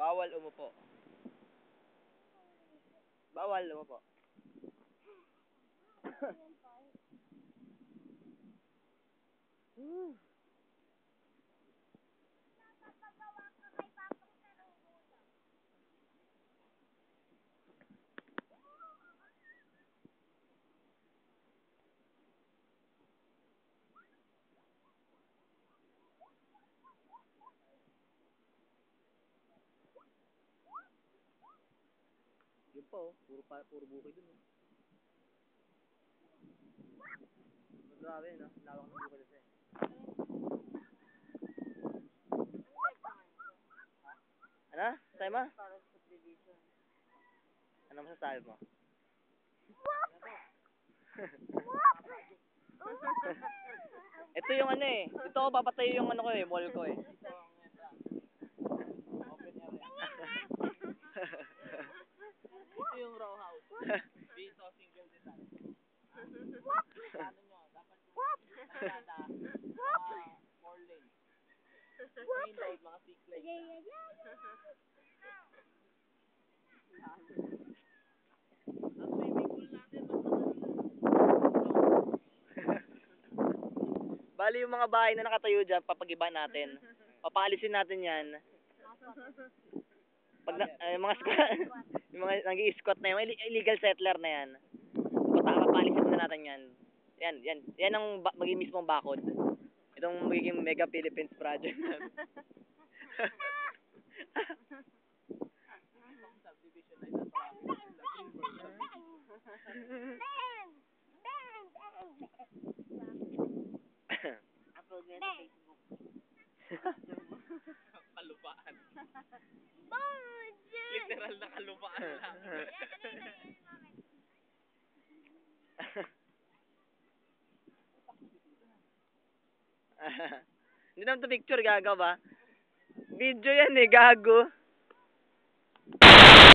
Bawal umupo. Bawal umupo. Yun po, puro bukid dun. Grabe, no? Lawak ng bukid dun. Ano? Sabi mo? Ano masasabi mo? Ito yung ano eh. Ito ako papatayo yung ano ko eh, mall ko eh. Ito yung row house. Dito single design. Ano nyo, dapat yung kalsada, 4 lanes. Main road, mga 6 lanes. Ang swimming pool natin, Bali yung mga bahay na nakatayo dyan, papagiba natin. Papaalisin natin yan. Pag yung mga squat, yung mga nag-i-squat na yan, illegal settler na yan. Papaalisin na natin yan. Yan ang maging mismong bakod. Itong magiging Mega Philippines Project. subdivision na ito. Upload nyo sa Facebook. Kalupaan. Literal na kalupaan lang. Hindi naman ito picture, gago ba? Video yan eh, gago.